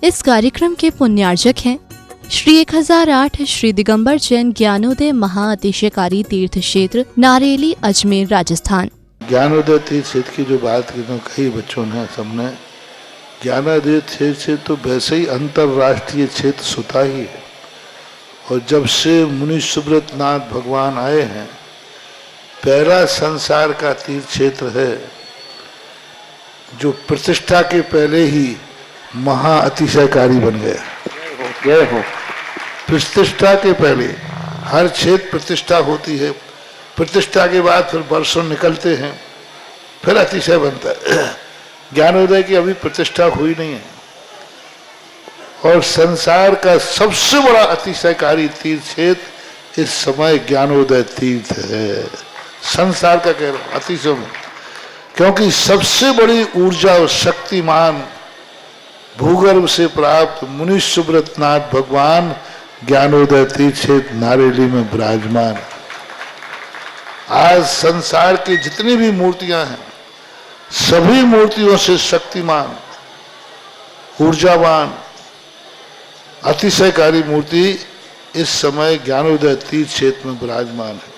इस कार्यक्रम के पुण्यार्जक हैं श्री 1008 श्री दिगंबर जैन ज्ञानोदय महाअतिशयकारी तीर्थ क्षेत्र नारेली अजमेर राजस्थान। ज्ञानोदय तीर्थ क्षेत्र की जो बात कही बच्चों ने सबने, ज्ञानोदय क्षेत्र तो वैसे ही अंतरराष्ट्रीय क्षेत्र सुता ही है। और जब से मुनि सुब्रत नाथ भगवान आए हैं, पहला संसार का तीर्थ क्षेत्र है जो प्रतिष्ठा के पहले ही महा अतिशयकारी बन गया। प्रतिष्ठा के पहले हर क्षेत्र प्रतिष्ठा होती है, प्रतिष्ठा के बाद फिर वर्षों निकलते हैं, फिर अतिशय बनता है। ज्ञानोदय की अभी प्रतिष्ठा हुई नहीं है। और संसार का सबसे बड़ा अतिशयकारी तीर्थ क्षेत्र इस समय ज्ञानोदय तीर्थ है। संसार का कह रहा हूं अतिशय में, क्योंकि सबसे बड़ी ऊर्जा और शक्तिमान भूगर्भ से प्राप्त मुनि सुब्रत नाथ भगवान ज्ञानोदय तीर्थ क्षेत्र नारेली में विराजमान। आज संसार की जितनी भी मूर्तियां हैं, सभी मूर्तियों से शक्तिमान, ऊर्जावान, अतिशयकारी मूर्ति इस समय ज्ञानोदय तीर्थ क्षेत्र में विराजमान है।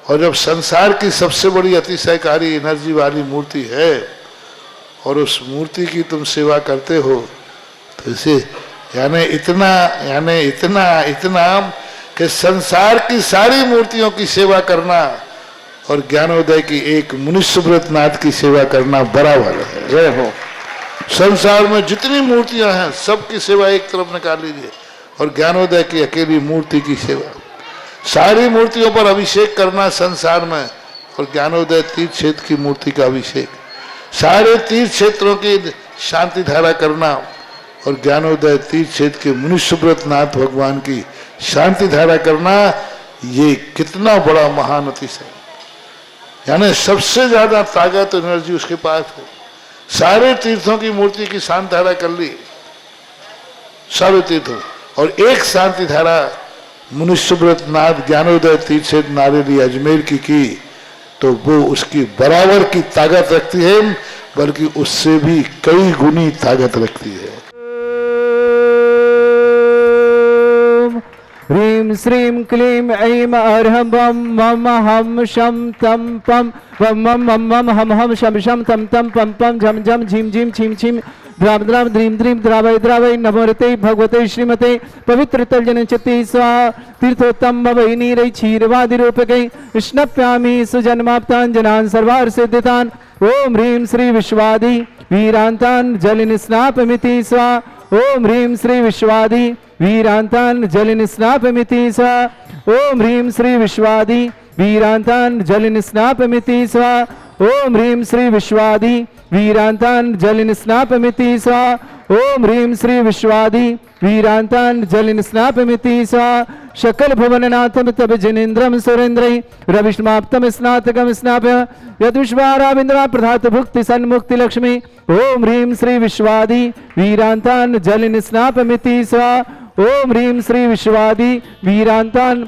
और जब संसार की सबसे बड़ी अतिशयकारी एनर्जी वाली मूर्ति है और उस मूर्ति की तुम सेवा करते हो, तो इसे यानी इतना कि संसार की सारी मूर्तियों की सेवा करना और ज्ञानोदय की एक मुनि सुब्रत नाथ की सेवा करना बराबर है। जय हो। संसार में जितनी मूर्तियां हैं सबकी सेवा एक तरफ निकाल लीजिए और ज्ञानोदय की अकेली मूर्ति की सेवा। सारी मूर्तियों पर अभिषेक करना संसार में और ज्ञानोदय तीर्थ क्षेत्र की मूर्ति का अभिषेक, सारे तीर्थ क्षेत्रों की शांति धारा करना और ज्ञानोदय तीर्थ क्षेत्र के मुनि सुब्रत नाथ भगवान की शांति धारा करना, ये कितना बड़ा महान अतिशय। यानी सबसे ज्यादा ताकत एनर्जी उसके पास है। सारे तीर्थों की मूर्ति की शांति धारा कर ली, सारे तीर्थों, और एक शांति धारा मुनि सुब्रत नाथ ज्ञानोदय तीर्थ क्षेत्र नारेली अजमेर की तो वो उसकी बराबर की ताकत रखती है, बल्कि उससे भी कई गुनी ताकत रखती है। ह्रीं श्रीं क्लीं ऐं अर्हं बम मम हम शम तम पम वम मम मम मम हम हम शम शम तम तम पम पम झम झम झिम झिम छिम छिम द्राव द्राव द्रीम द्रीम द्रावय द्रावय नमोरते भगवते श्रीमते पवित्र तलजन चित्ते स्वाहा तीर्थोत्तम वै नीरै क्षीरवादि रूपकै स्नप्यामि सुजन्माप्तान् जनान् सर्वार्थ सिद्धितान्। ओम ह्रीं श्री विश्वादि वीरान्तान् जलनिस्नापमिति स्वाहा। ओम ह्रीं श्री विश्वादि वीरान्तान् जलनिस्नापमिति स्वाहा। ओम ह्रीं श्री विश्वादि वीरान्तान् जलनिस्नापमिति स्वाहा। ओम ह्रीं श्री विश्वादि वीरान्तान् जलनिस्नापमिति स्वाहा। ओम ह्रीं श्री विश्वादि वीरान्तान् जलनिस्नापमिति स्वाहा। शकल भुवननाथं तब जनेन्द्रं सुरेन्द्रै रविष्माप्तं स्नातकं स्नाप्य यद्विश्वाराविन्द्रा प्रधात भुक्ति सन्मुक्ति लक्ष्मी। ओम ह्रीं श्री विश्वादि वीरान्तान् जलनिस्नापमिति स्वाहा। ओम ह्रीं श्री विश्वादि वीरान्तान्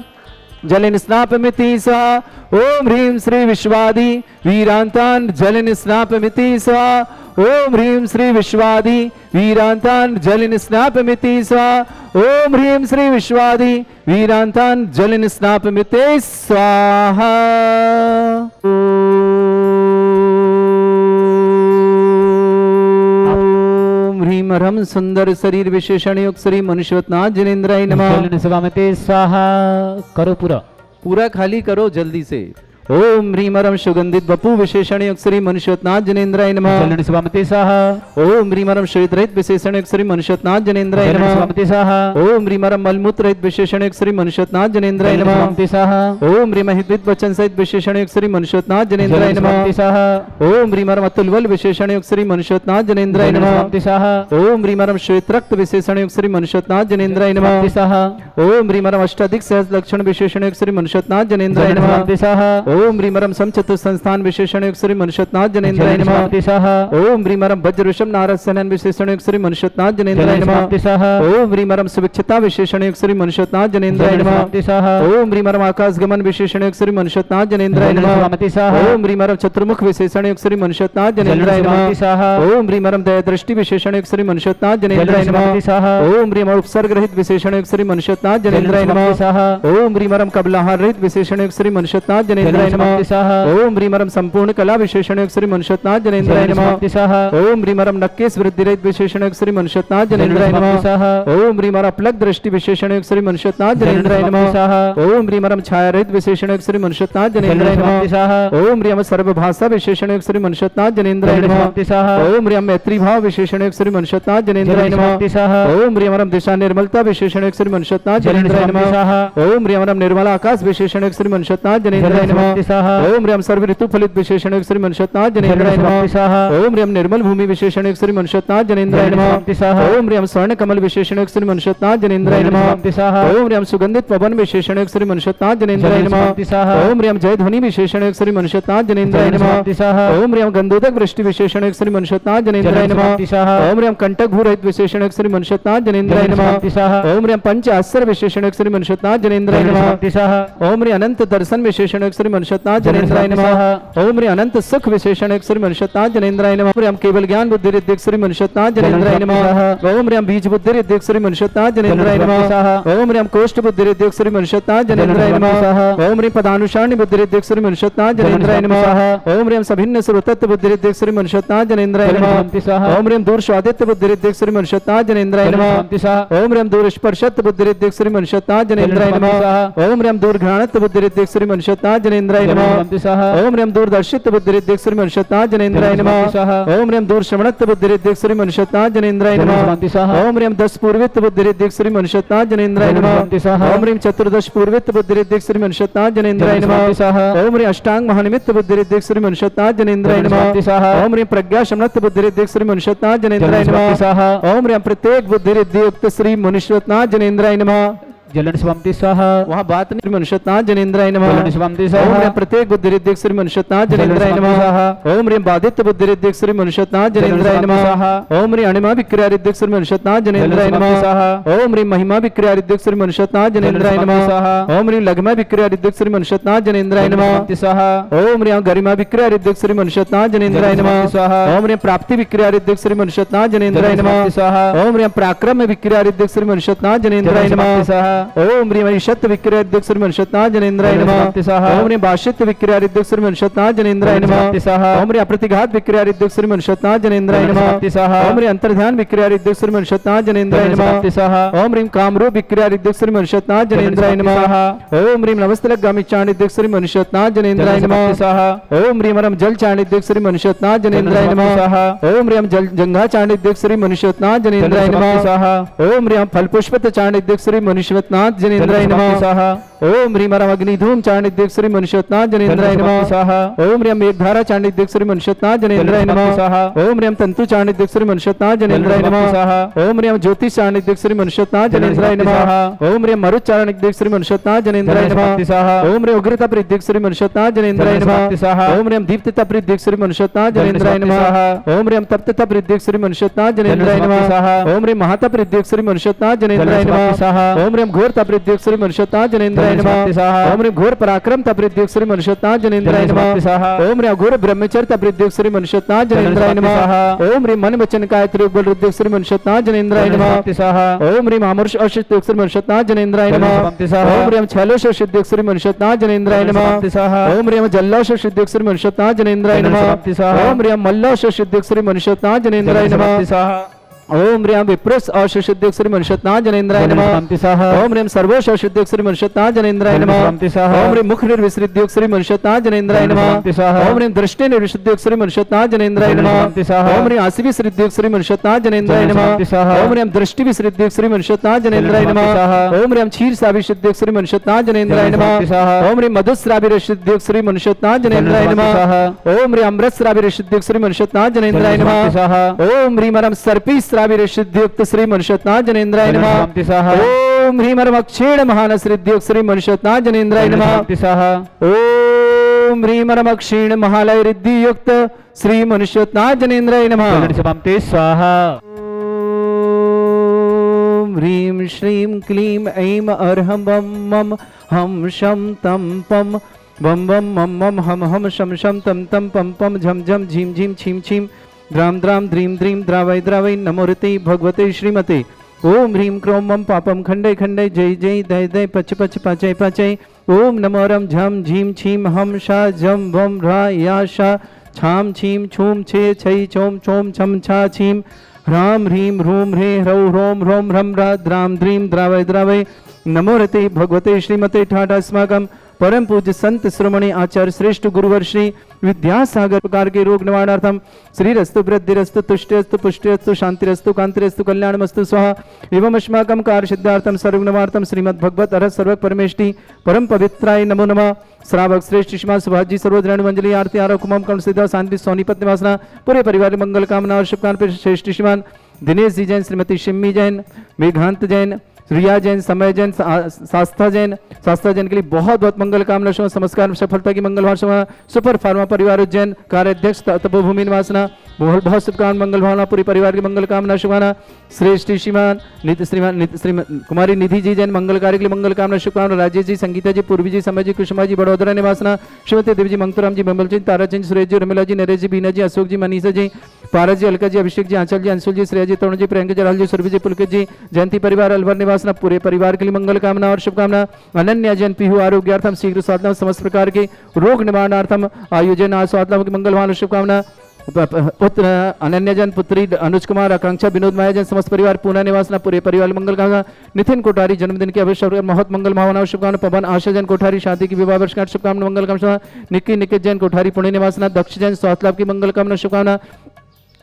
जलनिस्नापमिति स्वाहा। ओम ह्रीं श्री विश्वादि वीरान्तान् जलनिस्नापमिति स्वाहा। ओम ह्रीं श्री विश्वादि वीरान्तान् जलनिस्नापमिति स्वाहा। ओम ह्रीं श्री विश्वादि वीरान्तान् जलनिस्नापमिति स्वाहा। ओम ह्रीं ह्रम सुंदर शरीर विशेषण युक्त श्री मनुष्यवतनाथ जनेन्द्राय नमः। स्वामिते स्वाहा। करो पूरा खाली करो जल्दी से। ओम ह्रीं ह्रम सुगंधित बपु विशेषण युक्त श्री मनुष्यवतनाथ जनेन्द्राय नमः। स्वामिते स्वाहा। ओम ह्रीं ह्रम श्वेत रहित विशेषण युक्त श्री मनुष्यवतनाथ जनेन्द्राय नमः। स्वामिते स्वाहा। ओम ह्रीं ह्रम मलमूत्र रहित विशेषण युक्त श्री मनुष्यवतनाथ जनेन्द्राय नमः। स्वामिते स्वाहा। ओम ह्रीं हितवित वचन सहित विशेषण युक्त श्री मनुष्यवतनाथ जनेन्द्राय नमः। ओम ह्रीं ह्रम अतुलबल विशेषण युक्त श्री मनुष्यवतनाथ जनेन्द्राय नमः। ओम ह्रीं ह्रम श्वेत रक्त विशेषण युक्त श्री मनुष्यवतनाथ जनेन्द्राय नमः। ओम ह्रीं ह्रम अष्टाधिक सहज लक्षण विशेषण युक्त श्री मनुष्यवतनाथ जनेन्द्राय नमः। ओम ह्रीमरम समचतु संस्थान विशेषण युक्त श्री मनुष्यनाथ जनेन्द्राय जलन नमः। समाप्ति स्वाहा ओम ह्रीमरम वज्र ऋषभ नारद सेनन विशेषण युक्त श्री मनुष्यनाथ जनेन्द्राय जलन नमः। समाप्ति स्वाहा ओम ह्रीमरम सुविक्षता विशेषण युक्त श्री मनुष्यनाथ जनेन्द्राय जलन नमः। समाप्ति स्वाहा ओम ह्रीमरम आकाश गमन विशेषण युक्त श्री मनुष्यनाथ जनेन्द्राय जलन नमः। समाप्ति स्वाहा ओम ह्रीमरम चतुर्मुख विशेषण युक्त श्री मनुष्यनाथ जलन जनेन्द्राय नमः। समाप्ति स्वाहा ओम ह्रीमरम दया दृष्टि विशेषण युक्त श्री मनुष्यनाथ जनेन्द्राय जलन नमः। समाप्ति स्वाहा ओम ह्रीमरम उपसर्ग रहित विशेषण युक्त श्री मनुष्यनाथ जलन जनेन्द्राय समाप्ति नमः। स्वाहा ओम ह्रीमरम कबलाहार रहित विशेषण युक्त श्री मनुष्यनाथ जनेन्द्राय जलन नमः। समाप्ति स्वाहा ओम ह्रीमरम संपूर्ण कला विशेषण युक्त श्री मनुष्यनाथ जनेन्द्राय जलन नमः। समाप्ति स्वाहा ओम ह्रीमरम नक्केश वृद्धि रहित विशेषण युक्त श्री मनुष्यनाथ जनेन्द्राय जलन नमः। समाप्ति स्वाहा ओम ह्रीमरम अपलक दृष्टि विशेषण युक्त श्री मनुष्यनाथ जलन जनेन्द्राय समाप्ति नमः। स्वाहा ओम ह्रीमरम छाया रहित विशेषण युक्त श्री मनुष्यनाथ जनेन्द्राय जलन समाप्ति नमः। स्वाहा ओम ह्रीम सर्वभाषा विशेषण युक्त श्री मनुष्यनाथ जनेन्द्राय जलन नमः। समाप्ति स्वाहा ओम ह्रीम मैत्री भाव विशेषण युक्त श्री मनुष्यनाथ जनेन्द्राय जलन नमः। समाप्ति स्वाहा ओम ह्रीमरम दिशा निर्मलता विशेषण युक्त श्री मनुष्यनाथ जलन जनेन्द्राय समाप्ति नमः। स्वाहा ओम ह्रीमरम निर्मल आकाश विशेषण युक्त श्री मनुष्यनाथ जनेन्द्राय जलन नमः। समाप्ति स्वाहा ओम ह्रीम सर्व ऋतु फलित विशेषण युक्त श्री मनुष्यनाथ जलन जनेन्द्राय समाप्ति नमः। स्वाहा ओम ह्रीम निर्मल भूमि विशेषण युक्त श्री मनुष्यनाथ जनेन्द्राय जलन नमः। समाप्ति स्वाहा ओम ह्रीम स्वर्ण कमल विशेषण युक्त श्री मनुष्यनाथ जनेन्द्राय जलन नमः। समाप्ति स्वाहा ओम ह्रीम सुगंधित पवन विशेषण युक्त श्री मनुष्यनाथ जनेन्द्राय जलन नमः। समाप्ति स्वाहा ओम ह्रीम जय ध्वनि विशेषण युक्त श्री मनुष्यनाथ जनेन्द्राय जलन नमः। समाप्ति स्वाहा ओम ह्रीम गंधोदक वृष्टि विशेषण युक्त श्री मनुष्यनाथ जनेन्द्राय जलन नमः। समाप्ति स्वाहा ओम ह्रीम कंटक भूरहित विशेषण युक्त श्री मनुष्यनाथ जनेन्द्राय जलन नमः। समाप्ति स्वाहा ओम ह्रीम पंच आश्चर्य विशेषण युक्त श्री मनुष्यनाथ जनेन्द्राय जलन नमः। समाप्ति स्वाहा ओम ह्रीम अनंत दर्शन विशेषण युक्त श्री मनुष्यनाथ जलन जनेन्द्राय समाप्ति नमः। स्वाहा ओम ह्रीम अनंत सुख विशेषण युक्त श्री मनुष्यनाथ जनेन्द्राय नमः। ओम ह्रीम केवल ज्ञान बुद्धि रिद्धिक श्री मनुष्यनाथ जनेन्द्राय जलन नमः। समाप्ति ओम ह्रीम बीज बुद्धि रिद्धिक श्री मनुष्यनाथ जनेन्द्राय जलन समाप्ति नमः। स्वाहा ओम ह्रीम कोष्ठ बुद्धि रिद्धिक श्री मनुष्यनाथ जनेन्द्राय जलन नमः। समाप्ति स्वाहा ओम ह्रीम पदानुसारणी बुद्धि रिद्धिक श्री मनुष्यनाथ जनेन्द्राय जलन नमः। समाप्ति ओम ह्रीम सभिन्न सर्वतत्व बुद्धि रिद्धिक श्री मनुष्यनाथ जनेन्द्राय जलन नमः। समाप्ति स्वाहा ओम ह्रीम दूर स्वादित्य बुद्धि रिद्धिक श्री मनुष्यनाथ जनेन्द्राय जलन नमः। समाप्ति स्वाहा ओम ह्रीम दूर स्पर्शत्व बुद्धि रिद्धिक श्री मनुष्यनाथ जनेन्द्राय जलन नमः। समाप्ति ओम ह्रीम दूर घ्राणत्व बुद्धि रिद्धिक श्री मनुष्यनाथ जनेन्द्राय जलन नमः। समाप्ति स्वाहा ओम ह्रीम दूर दर्शित्व बुद्धि रिद्धिक श्री मनुष्यनाथ जनेन्द्राय जलन नमः। समाप्ति स्वाहा ओम ह्रीम दूर श्रवणत्व बुद्धि रिद्धिक श्री मनुष्यनाथ जनेन्द्राय जलन नमः। समाप्ति स्वाहा ओम ह्रीम 10 पूर्वित्व बुद्धि रिद्धिक श्री मनुष्यनाथ जनेन्द्राय जलन नमः। समाप्ति स्वाहा ओम ह्रीम चतुर्दश पूर्वित्व बुद्धि रिद्धिक श्री मनुष्यनाथ जनेन्द्राय जलन नमः। समाप्ति स्वाहा ओम ह्रीम अष्टांग महानिमित्त बुद्धि रिद्धिक श्री मनुष्यनाथ जनेन्द्राय जलन नमः। समाप्ति स्वाहा ओम ह्रीम प्रज्ञा शमनत्व बुद्धि रिद्धिक श्री मनुष्यनाथ जनेन्द्राय जलन समाप्ति नमः। स्वाहा ओम ह्रीम प्रत्येक बुद्धि रिद्धि युक्त श्री मनुष्यनाथ जनेन्द्राय नमः। जलन समाप्ति स्वाहा वहाँ बात नहीं मनुष्यनाथ जनेन्द्राय नमः। जलन समाप्ति ओम स्वाहा ह्रीम प्रत्येक बुद्धि रिद्धिक श्री मनुष्यनाथ जनेन्द्राय जलन नमः। समाप्ति ओम ह्रीम बाधित्य बुद्धि रिद्धिक श्री मनुष्यनाथ जनेन्द्राय जलन नमः। समाप्ति ओम ह्रीम अणिमा विक्रिया रिद्धिक श्री मनुष्यनाथ जनेन्द्राय जलन नमः। समाप्ति ओम ह्रीम महिमा विक्रिया रिद्धिक श्री मनुष्यनाथ जनेन्द्राय जलन नमः। समाप्ति ओम ह्रीम लघ्मा विक्रिया रिद्धिक श्री मनुष्यनाथ जनेन्द्राय नमः। समाप्ति स्वाहा ओम ह्रीम गरिमा विक्रिया रिद्धिक श्री मनुष्यनाथ जनेन्द्राय जलन नमः। समाप्ति स्वाहा ओम ह्रीम प्राप्ति विक्रिया रिद्धिक श्री मनुष्यनाथ जनेन्द्राय जलन नमः। समाप्ति स्वाहा ओम ह्रीम पराक्रम विक्रिया रिद्धिक श्री मनुष्यनाथ जनेन्द्राय जलन नमः। समाप्ति स्वाहा ओम ह्रीम ईशत विक्रिया रिद्धिक श्री मनुष्यनाथ जनेन्द्राय जलन नमः। समाप्ति स्वाहा ओम ह्रीम भाष्यत्व विक्रिया रिद्धिक श्री मनुष्यनाथ जनेन्द्राय जलन नमः। समाप्ति स्वाहा ओम ह्रीम प्रतिघात विक्रिया रिद्धिक श्री मनुष्यनाथ जनेन्द्राय जलन नमः। समाप्ति स्वाहा ओम ह्रीम अंतर्ध्यान विक्रिया रिद्धिक श्री मनुष्यनाथ जनेन्द्राय जलन नमः। समाप्ति स्वाहा ओम ह्रीम कामरूप विक्रिया रिद्धिक श्री मनुष्यनाथ जनेन्द्राय जलन नमः। समाप्ति ओम ह्रीम नमस्तलक गामी चाणिद्यक श्री मनुष्यनाथ जनेन्द्राय जलन नमः। समाप्ति स्वाहा ओम ह्रीम रम जल चाणिद्यक श्री मनुष्यनाथ जनेन्द्राय जलन नमः। समाप्ति स्वाहा ओम ह्रीम जल जंघा चाणिद्यक श्री मनुष्यनाथ जनेन्द्राय जलन समाप्ति नमः। स्वाहा ओम ह्रीम फल पुष्पत चाणिद्यक श्री मनुष्यनाथ जनेन्द्राय जलन समाप्ति नमः। स्वाहा ओम ह्रीम रम अग्निधूम चाणिद्यक श्री मनुष्यनाथ जनेन्द्राय जलन नमः। समाप्ति स्वाहा ओम ह्रीम मेघधारा चाणिद्यक श्री मनुष्यनाथ जनेन्द्राय जलन समाप्ति नमः। स्वाहा ओम ह्रीम तंतु चाणिद्यक श्री मनुष्यनाथ जनेन्द्राय जलन समाप्ति नमः। स्वाहा ओम ह्रीम ज्योतिष चाणिद्यक श्री मनुष्यनाथ जलन जनेन्द्राय समाप्ति नमः। स्वाहा ओम ह्रीम मरुत चाणिद्यक श्री मनुष्यनाथ जनेन्द्राय जलन नमः। समाप्ति स्वाहा ओम ह्रीम उग्रता प्रीतिक श्री मनुष्यनाथ जनेन्द्राय जलन नमः। समाप्ति स्वाहा ओम ह्रीम दीप्तता प्रीतिक श्री मनुष्यनाथ जलन जनेन्द्राय समाप्ति नमः। स्वाहा ओम ह्रीम तप्तता प्रीतिक श्री मनुष्यनाथ जनेन्द्राय जलन समाप्ति नमः। स्वाहा ओम ह्रीम महाता प्रीतिक श्री मनुष्यनाथ जनेन्द्राय जलन समाप्ति नमः। स्वाहा ओम ह्रीम घोर प्रीतिक श्री मनुष्यनाथ जनेन्द्राय जलन नमः। समाप्ति स्वाहा ओम ह्रीम घोर पराक्रम प्रीतिक श्री मनुष्यनाथ जनेन्द्राय जलन समाप्ति नमः। स्वाहा ओम ह्रीम घोर ब्रह्मचर्य प्रीतिक श्री मनुष्यनाथ जनेन्द्राय समाप्ति नमः। स्वाहा ओम ह्रीम मन वचन कायत्री उग्र रुद्र श्री मनुष्यनाथ जनेन्द्राय जलन नमः। समाप्ति स्वाहा ओम ह्रीम अमृष अशित श्री मनुष्यनाथ जनेन्द्राय जलन नमः। समाप्ति स्वाहा ओम ह्रीम छैलोष सिद्धिक श्री मनुष्यनाथ जनेन्द्राय जलन नमः। समाप्ति स्वाहा ओम ह्रीम जल्लोष सिद्धिक श्री मनुष्यनाथ जनेन्द्राय जलन नमः। समाप्ति स्वाहा ओम ह्रीम मल्लोष सिद्धिक श्री मनुष्यनाथ जनेन्द्राय जलन नमः। समाप्ति स्वाहा ओम ह्रीम विप्रस औषधिक श्री मनुष्यनाथ जनेन्द्राय जलन नमः। समाप्ति स्वाहा ओम ह्रीम सर्वोष औषधिक श्री मनुष्यनाथ जनेन्द्राय जलन नमः। समाप्ति स्वाहा ओम ह्रीम मुख निर्विसृद्योग श्री मनुष्यनाथ जनेन्द्राय जलन नमः। समाप्ति स्वाहा ओम ह्रीम दृष्टि निर्विसृद्योग श्री मनुष्यनाथ जनेन्द्राय जलन नमः। समाप्ति स्वाहा ओम ह्रीम आसिवी सृद्योग श्री मनुष्यनाथ जनेन्द्राय जलन नमः। समाप्ति स्वाहा ओम ह्रीम दृष्टि विसृद्योग श्री मनुष्यनाथ जनेन्द्राय जलन नमः। समाप्ति स्वाहा ओम ह्रीम क्षीर सावी सिद्धियोग श्री मनुष्यनाथ जनेन्द्राय जलन नमः। समाप्ति स्वाहा ओम ह्रीम मधुस्रावी सिद्धियोग श्री मनुष्यनाथ जनेन्द्राय जलन नमः। समाप्ति स्वाहा ओम ह्रीम अमृत श्रावी सिद्धियोग श्री मनुष्यनाथ जनेन्द्राय जलन नमः। समाप्ति स्वाहा ओम ह्रीम रम सर्पी श्रावी सिद्धियुक्त श्री मनुष्यनाथ जनेन्द्राय जलन नमः। समाप्ति स्वाहा ओम ह्रीम रम अक्षेण महान सिद्धियुक्त श्री मनुष्यनाथ जनेन्द्राय जलन नमः। समाप्ति स्वाहा ओम ओम ह्रीं रमक्षीण महालय रिद्धि युक्त श्री मनुष्योत्नाथ जनेन्द्राय नमः। कल्याणी समाप्ति स्वाहा। ओम ह्रीं श्रीं क्लीं ऐं अर्हं बम मम हम शम तम पम बम बम मम मम हम हम शम शम तम तम पम पम झम झम झीम झीम छीम छीम द्राम द्राम द्रीम द्रीम द्रावय द्रावय नमोरते भगवते श्रीमते। ओम ह्रीं क्रोम मम पापम खंडे खंडे जय जय दय दय पच पच पाचय पाचय। ओम नमो रम झम झीम छीम हम शा झम भम रा या शा छाम छीम छूम छे छै चोम चोम छम छा छीम ह्राम ह्रीं ह्रूम ह्रे ह्रौ ह्रोम ह्रोम ह्रम रा द्राम द्रीम द्रावय द्रावय नमोरते भगवते श्रीमते। ठाठ अस्माकं परम पूज्य संत श्रोमणी आचार्य श्रेष्ठ गुरुवर श्री विद्यासागर प्रकार के रोग निवारणार्थम श्रीरस्तु वृद्धिरस्तु तुष्टिरस्तु पुष्टिरस्तु शांतिरस्तु कांतिरस्तु कल्याणमस्तु स्वाहा। एवं अस्माकं कार्य सिद्धार्थम सर्व निवार्थम श्रीमद् भगवत अरहत सर्व परमेष्टि परम पवित्राय नमो नमः। श्रावक श्रेष्ठ श्रीमान सुभाष जी सर्वोदरण मंजलि आरती आरोप कुमम कर्ण सिद्धा शांति सोनीपत निवासना पूरे परिवार मंगल कामना और शुभकामना। श्रेष्ठ श्रीमान दिनेश जी जैन, श्रीमती शिम्मी जैन, मेघांत जैन, रिया जैन, समय जैन, शास्त्रा जैन के लिए बहुत बहुत मंगल कामना। समस्कार सफलता की मंगल भाषा। सुपर फार्मा परिवार उज्जैन कार्याध्यक्ष तपोभूमि निवासना बहुत बहुत शुभकामना मंगल भावना पूरी परिवार की मंगल कामना शुभाना। श्रेष्ठ श्रीमान कुमारी निधि जी जैन मंगल कार्य के लिए मंगल कामना शुभकामना। राजेश जी, संगीता जी, पूर्वी जी, समय जी, कुसुमा जी बड़ोदरा निवासना। श्रीमती देवी जी, मंगतराम जी, बिमल जी, तारा जी, सुरेश जी, रमिला जी, नरेश जी, बीना जी, अशोक जी, मनीषा जी, पारस जी, अलका जी, अभिषेक जी, आंचल जी, अंशुल जी, श्रेया जी, तरुण जी, प्रियंका जी, राहुल जी, सुरभि जी, पुलकित जी, जयंती परिवार अलवर निवासना पूरे परिवार के लिए मंगल कामना और शुभकामना। अनन्या जैन पीहू आरोग्यार्थम शीघ्र स्वास्थ्य समस्त प्रकार के रोग निवारणार्थम आयोजन आस्वादन की मंगल भावना शुभकामना। पुत्र अनन्या जैन, पुत्री अनुज कुमार, आकांक्षा, विनोद माया जैन, समस्त परिवार पूना निवासना पूरे परिवार मंगल कामना। नितिन कोठारी जन्मदिन के अवसर बहुत मंगल भावना और शुभकामना। पवन आशा जैन कोठारी शादी की विवाह वर्षगांठ शुभकामना मंगल कामना। निक्की निकित जैन कोठारी पुणे निवासना। दक्ष जैन स्वास्थ्य लाभ की मंगल कामना शुभकामना।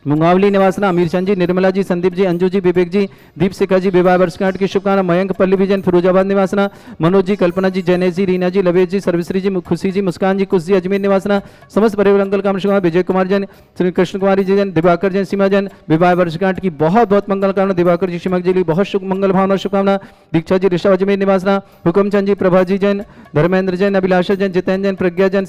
मुंगावली निवासना अमीर चंद जी, निर्मला जी, संदीप जी, अंजू जी, विवेक जी, दीप सिका जी विवाह वर्षगांठ की शुभकामना। मयंक पल्लवी जैन फिरोजाबाद निवासना। मनोज जी, कल्पना जी, जैनेश जी, रीना जी, लवेश जी, सर्वश्री जी, खुशी जी, मुस्कान जी, कुश जी अजमेर निवासना समस्त परिवार मंगल कामना शुभकामना। विजय कुमार जैन, श्री कृष्ण कुमारी जी जैन, दिवाकर जैन, सीमा जैन विवाह वर्षगांठ की बहुत बहुत मंगल कामना। दिवाकर जी, सीमा जी के लिए बहुत शुभ मंगल भावना शुभकामना। दीक्षा जी, ऋषभ अजमेर निवासना। हुकमचंद जी, प्रभा जी जैन, धर्मेंद्र जैन, अभिलाषा जैन, जितेंद्र जैन, प्रज्ञा जैन,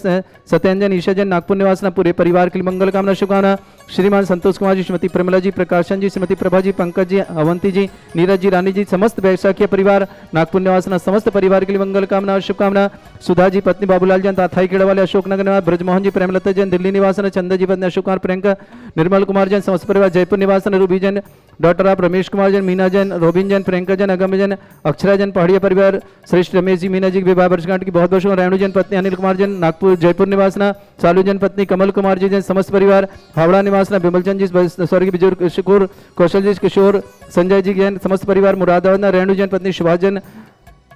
सत्यन जैन, ईशा जैन नागपुर निवासना पूरे परिवार के लिए मंगल कामना शुभकामना। श्रीमान संतोष कुमार जी, श्रीमती प्रमिला जी, प्रकाशन जी, श्रीमती प्रभा जी, पंकज जी, अवंती जी, नीरज जी, रानी जी, समस्त वैशाखीय परिवार नागपुर निवासना समस्त परिवार के लिए मंगल कामना और शुभकामना। सुधा जी पत्नी बाबूलाल जैन, ताथाई खेड़ा वाले अशोकनगर निवास। ब्रजमोहन जी, प्रेमलता जैन, दिल्ली निवासन। चंदा जी पत्नी अशोक कुमार, प्रियंका, निर्मल कुमार जैन, समस्त परिवार जयपुर निवासन। रूबी जैन, डॉक्टर ऑफ रमेश कुमार जैन, मीना जैन, रोबिन जैन, प्रियंका जैन, अगम जैन, अक्षरा जैन, पहाड़िया परिवार। श्रेष्ठ रमेश जी, मीना जी की विवाह वर्षगांठ की बहुत बहुत। रेणु जैन पत्नी अनिल कुमार जैन, नागपुर जयपुर निवासना। सालू जैन पत्नी कमल कुमार जी जैन, समस्त परिवार हावड़ा निवासना। विमलचंद जी, स्वर्गीय बिजोर शुकुर, कौशल जी किशोर, संजय जी जैन, समस्त परिवार मुरादाबाद। रेणु जैन पत्नी सुभाष जैन,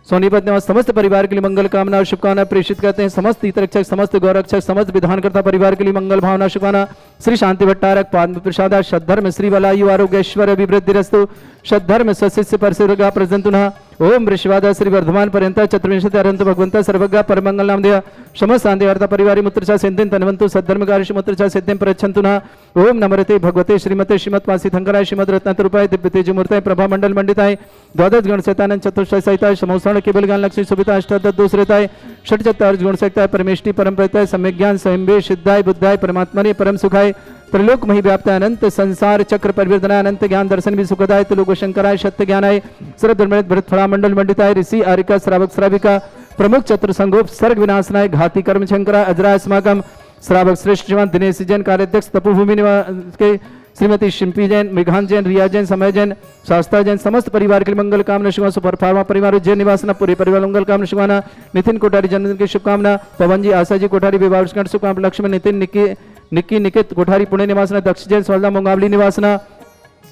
सोनीपत निवास समस्त परिवार के लिए मंगल कामना और शुभकामना प्रेषित करते हैं। समस्त हितरक्षक, समस्त गौरक्षक, समस्त विधानकर्ता परिवार के लिए मंगल भावना शुभकामना। श्री शांति भट्टारक पाद प्रसाद सद्धर्म श्री वलायु आरोग्यश्वर अभिवृद्धिरस्तु सद्धर्म स्वशिष्य परसुरगा प्रजंतुना। ओम वृषवादा श्री वर्धमान पर्यंत चतुर्विंशति अरंत भगवंत सर्वज्ञ परमंगल नामधेय समस्त शांति वार्ता परिवारी मुत्रचा सिद्धिं तन्वन्तु सद्धर्म कार्य मुत्रचा सिद्धिं प्रयच्छन्तु। ओम नमरते भगवते श्रीमते श्रीमत्वासी थंकराय श्रीमद रत्नतरूपाय दिव्य तेजमूर्ताय प्रभा मंडल मंडिताय द्वादश गण सैतानंद चतुष्टय सहिताय समोषण केवल ज्ञान लक्ष्मी सुविता अष्टादश दोषरेताय षटचत्वार गुण सहिताय परमेष्टि परम प्रताय सम्यक ज्ञान स्वयंभे सिद्धाय बुद्धाय परमात्मने परम सुखाय त्रिलोक मही व्याप्त अनंत संसार चक्र परिवर्तनाय अनंत ज्ञान दर्शन भी सुखदाय त्रिलोक शंकराय सत्य ज्ञानाय सर्वधर्मनित भरत फला मंडल मंडिताय ऋषि आरिका श्रावक श्राविका प्रमुख चतुर संगोप सर्ग विनाशनाय घाती कर्म शंकराय अजराय अस्माकम श्रावक श्रेष्ठ श्रीमान दिनेश जैन कार्याध्यक्ष तपोभूमि निवास के श्रीमती शिल्पी जैन, मेघांत जैन, रिया जैन, समय जैन, शास्त्रा जैन समस्त परिवार के लिए मंगल कामना शुभकामना। सुपर फार्मा परिवार उज्जैन निवासना पूरे परिवार मंगल कामना शुभकामना। नितिन कोठारी जन्मदिन की शुभकामना। पवन जी, आशा जी कोठारी विवाह वर्षगांठ शुभकामना। लक्ष्मण नितिन निक्की निकित कोठारी पुणे निवासना। दक्ष जैन सोलदा मुंगावली निवासना।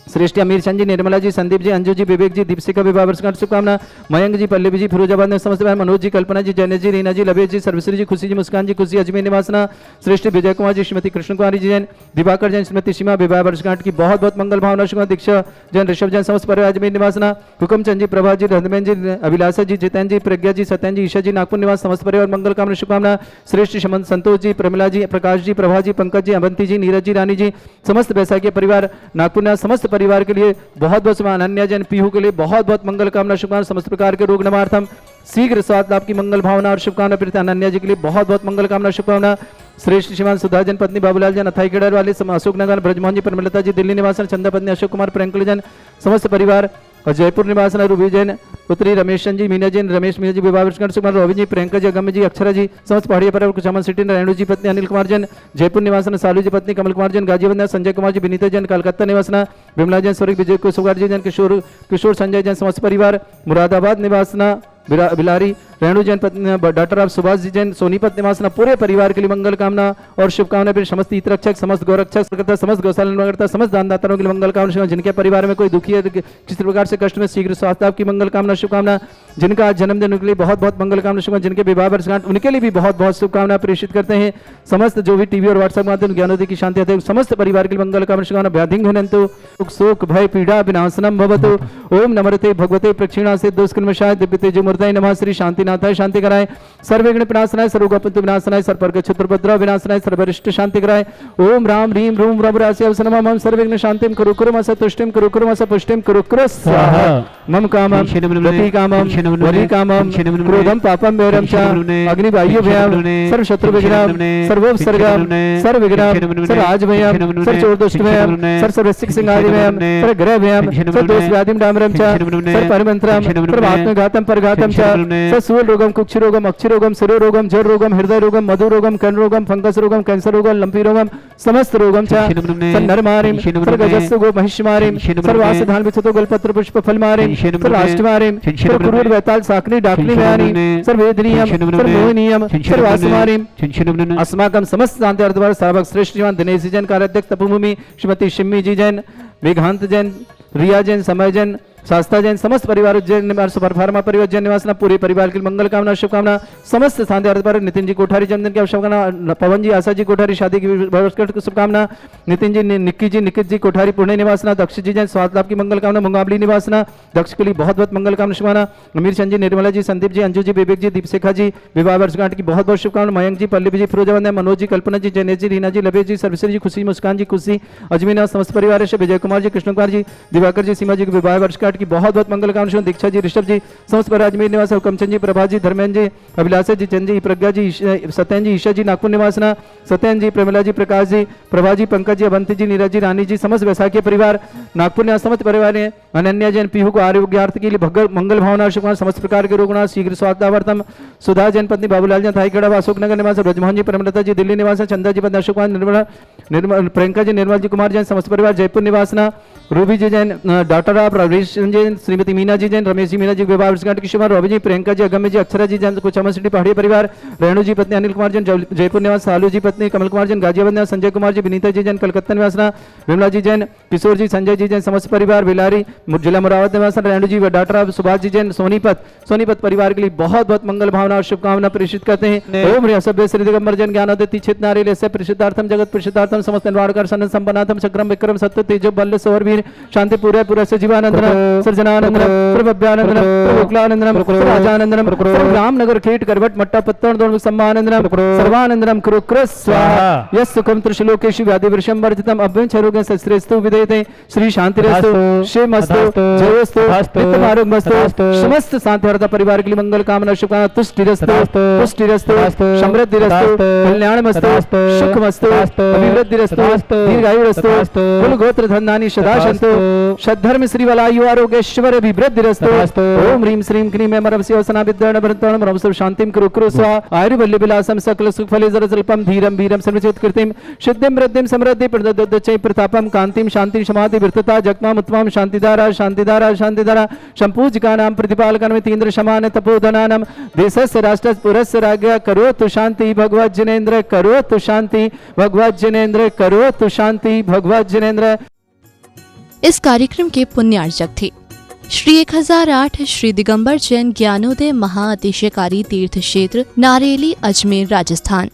श्रेष्ठ अमीर चंद जी, निर्मला जी, संदीप जी, अंजू जी, विवेक जी, दीपशिका विवाह वर्षगांठ शुभकामना। मयंक जी, पल्लवी जी फिरोजाबाद में समस्त मनोज जी, कल्पना जी, जैनेश जी, रीना जी, लवेश जी, सर्वश्री जी, खुशी जी, मुस्कान जी, खुशी अजमेर निवासना। श्रेष्ठ विजय कुमार जी, श्रीमती कृष्ण कुमारी जी जैन, दिवाकर जैन, श्रीमती सीमा विवाह वर्षगांठ की बहुत बहुत मंगल भावना शुभकामना। दीक्षा जैन, ऋषभ जैन समस्त परिवार अजमेर निवासना। हुकमचंद जी, प्रभा जी, रंधमेन जी, अभिलाषा जी, जितेंद्र जी, प्रज्ञा जी, सत्यन जी, ईशा जी नागपुर निवास समस्त परिवार मंगल कामना शुभकामना। श्रेष्ठ संतोष जी, प्रमिला जी, प्रकाश जी, प्रभा जी, पंकज जी, अवंती जी, नीरज जी, रानी जी समस्त वैशाखी परिवार नागपुर निवास समस्त परिवार के लिए बहुत बहुत शुभ, अनन्या जैन पीहू के लिए बहुत बहुत मंगल कामना शुभकामना, समस्त प्रकार के रोग निवारणार्थम शीघ्र स्वास्थ्य लाभ की मंगल भावना और शुभकामना प्रीति अनन्या जी के लिए बहुत बहुत मंगल कामना शुभकामना। श्रेष्ठ श्रीमान सुधा जैन पत्नी बाबूलाल जैन अथाई केडर वाले अशोक नगर ब्रजमोहन जी परमलता जी दिल्ली निवासन चंदा पत्नी अशोक कुमार प्रियंकल जैन समस्त परिवार और जयपुर निवासन रूबी जैन पुत्री रमेश चंद जी मीना जैन रमेश मीना जी विवाह वर्ष कुमार रोहित जी प्रियंका जी अगम्य जी अक्षरा जी समस्त पहाड़िया परिवार कुचामन सिटी रेणु जी पत्नी अनिल कुमार जैन जयपुर निवासन सालू जी पत्नी कमल कुमार जैन गाजीवंद संजय कुमार जी विनीता जैन कलकत्ता निवासना विमला जैन स्वर्ग विजय कुशवार जी जैन किशोर संजय जैन समस्त परिवार मुरादाबाद निवासना बिलारी रेणु जैन पत्नी डॉक्टर ऑफ सुभाष जी जैन सोनीपत निवासना पूरे परिवार के लिए मंगल कामना और शुभकामना फिर समस्त हितरक्षक समस्त गौरक्षक समस्त गौशाला निर्माणकर्ता समस्त दानदाताओं के लिए मंगल कामना जिनके परिवार में कोई दुखी है किसी प्रकार से कष्ट में शीघ्र स्वास्थ्य लाभ की मंगल कामना शुभकामना जिनका आज जन्मदिन उनके लिए बहुत बहुत मंगल कामना शुभकामना जिनके विवाह वर्षगांठ उनके लिए भी बहुत बहुत शुभकामना प्रेषित करते हैं समस्त जो भी टीवी और व्हाट्सएप माध्यम ज्ञानोदय की शांति आते समस्त परिवार के लिए मंगल कामना शुभकामना व्याधिं घनन्तु शोक भय पीड़ा विनाशनम भवतु ओम नमस्ते भगवते प्रक्षिणा से दुष्कृमशाय दिव्य तेजो मूर्तये नमः श्री शांतिनाथाय शांति कराय सर्वविघ्न विनाशनाय सर्वोपद्रव विनाशनाय सर्ववर्ग क्षत्रपद्रव विनाशनाय सर्वरिष्ट शांति कराय ओम राम ह्रीं रूम रव राशि अवसनम मम सर्वविघ्न शांतिं कुरु कुरु मस तुष्टिं कुरु कुरु मस पुष्टिं कुरु कुरु स्वाहा मम कामं गति कामं वरि कामं क्रोधं पापं वैरं च अग्निवायु भयं सर्व शत्रु विघ्नं सर्वोपसर्गं सर्व विघ्नं सर्व आजभयं सर्व चोर दुष्ट भयं सर्व सर्वसिक सिंहारि भयं सर्व ग्रह भयं सर्व दोष व्याधिं डामरं च सर्व परिमंत्रं सर्व आत्मघातं परघातं च सर्व सूल रोगम कुक्षि रोगम अक्षि रोगम शिरो रोगम जड़ रोगम हृदय रोगम मधु रोगम कर्ण रोगम फंगस रोगम कैंसर रोगम लंपी रोगम समस्त रोगम च नरमारिम सर्व गजस्सु गो महिषमारिम सर्व आसधान विचतो गलपत्र पुष्प फलमारिम सर्व अष्टमारिम सर्व कुरूर वैताल साकनी डाकनी व्यानी सर्व वेदनीयम सर्व मोहनीयम सर्व आसमारिम अस्माकं समस्त शांति अर्धवार सार्वक श्रेष्ठ श्रीमान दिनेश जैन कार्याध्यक्ष तपोभूमि श्रीमती शिम्मी जी जैन वेदांत जैन रिया जैन समय जैन शास्त्रा जैन समस्त परिवार उज्जैन निवास सुपर फार्मा परिवार उज्जैन निवासना पूरे परिवार के लिए मंगल कामना शुभकामना समस्त शांति अर्थ पर नितिन जी कोठारी जन्मदिन की शुभकामना पवन जी आशा जी कोठारी शादी की शुभकामना नितिन जी निकित जी कोठारी पुणे निवासना दक्ष जी जैन स्वास्थ्य लाभ की मंगल कामना मुंगावली निवासना दक्ष के लिए बहुत बहुत मंगल कामना शुभकामना अमीर चंद जी निर्मला जी संदीप जी अंजू जी विवेक जी दीपशिखा जी विवाह वर्षगांठ की बहुत बहुत शुभकामना मयंक जी पल्लवी जी फिरोजाबाद मनोज जी कल्पना जी जैनेश जी रीना जी लभेश जी सर्विसर जी खुशी मुस्कान जी खुशी अजमीना समस्त परिवार से विजय कुमार जी कृष्ण कुमार जी दिवाकर जी सीमा जी की विवाह वर्षगांठ की बहुत बहुत मंगल कामना दीक्षा जी ऋषभ जी समस्त पर अजमेर निवास हुकमचंद जी प्रभा जी धर्मेंद्र जी अभिलाषा जी चंद जी प्रज्ञा जी सत्यन जी ईशा जी नागपुर निवासना सत्यन जी प्रेमला जी प्रकाश जी प्रभा जी पंकज जी अवंती जी नीरज जी रानी जी समस्त वैशाखी परिवार नागपुर निवास समस्त परिवार ने अनन्या जैन पीहू को आरोग्यार्थ के लिए मंगल भावना शुभकामना समस्त प्रकार के रोगना शीघ्र स्वास्थ्यावर्तम सुधा जैन पत्नी बाबूलाल जैन थाईगढ़ अशोक नगर निवास ब्रजमोहन जी परमलता जी दिल्ली निवास चंदा जी पत्नी अशोक कुमार निर्मल प्रियंका जी निर्मल जी कुमार जैन समस्त परिवार जयपुर निवासना रूबी जी जैन डॉक्टर ऑफ रवीश जैन श्रीमती मीना जी जैन रमेश जी मीना जी विवाह वर्षगांठ की शुभकामना रवि जी प्रियंका जी अगम्य जी अक्षरा जी जैन कुचामन सिटी पहाड़ी परिवार रेणु जी पत्नी अनिल कुमार जैन जयपुर निवास सालू जी पत्नी कमल कुमार जैन गाजियाबाद निवास संजय कुमार जी विनीता जी जैन कलकत्ता निवासना विमला जी जैन किशोर जी संजय जी जैन समस्त परिवार बिलारी जिला मुरादाबाद निवास रेणु जी डॉक्टर ऑफ सुभाष जी जैन सोनीपत परिवार के लिए बहुत बहुत मंगल भावना और शुभकामना प्रेषित करते हैं ओम सभ्य श्री दिगंबर जैन ज्ञानोदय चित नारी प्रसिद्धार्थम जगत प्रसिद्धार्थम समस्त निर्वाणकर सन्न संपन्नाथम चक्रम विक्रम सत्य तेजो बल्ल सौरवीर शांति पूरे पुरस्य जीवानंदनम सर्जनानंदनम सर्वभ्यानंदनम सर्वकुलानंदनम सर्वराजानंदनम रामनगर खेट करवट मट्टा पत्तन दोन सम्मानंदनम सर्वानंदनम कुरु कृ स्वाहा यस सुखम त्रिशलोकेषु व्याधि वृषम वर्जितम अभ्यं चरोगं सस्त्रेस्तु विदेते श्री शांतिरस्तु क्षेमस्तु जयोस्तु नित्यमारोग्यमस्तु समस्त शांतिवर्धक परिवार के लिए मंगल कामना शुभकामना तुष्टिरस्तु पुष्टिरस्तु समृद्धिरस्तु कल्याणमस्तु सुखमस्तु अभिवृद्धिरस्तु दीर्घायुरस्तु कुल गोत्र धनानि सदा सन्तु सद्धर्म श्री वलायु आरोग्यश्वर अभिवृद्धिरस्तु ओम ह्रीं श्रीं क्लीं मरवस्य वसना विद्याण भरतोण मरवसु शांतिं कुरु कुरु स्वा आयुर्वल्य विलासम सकल सुख फले जरजल्पम धीरम वीरम सर्वचित कृतिम सिद्धिं वृद्धिं समृद्धि प्रददच्चै प्रतापम कांतिं शांति समाधि वृत्तता जगमाम उत्तमं शांतिधारा शांतिधारा शांतिधारा संपूज्यकानां प्रतिपालकानां तीन्द्र समान तपोधनानां देशस्य राष्ट्रस्य पुरस्य राज्ञा करोतु शांति भगवत जिनेन्द्र करोतु शांति भगवत जिनेन्द्र करोतु शांति भगवत जिनेन्द्र। इस कार्यक्रम के पुण्यार्चक थे श्री 1008 श्री दिगंबर जैन ज्ञानोदय महाअतिशयकारी तीर्थ क्षेत्र नारेली अजमेर राजस्थान।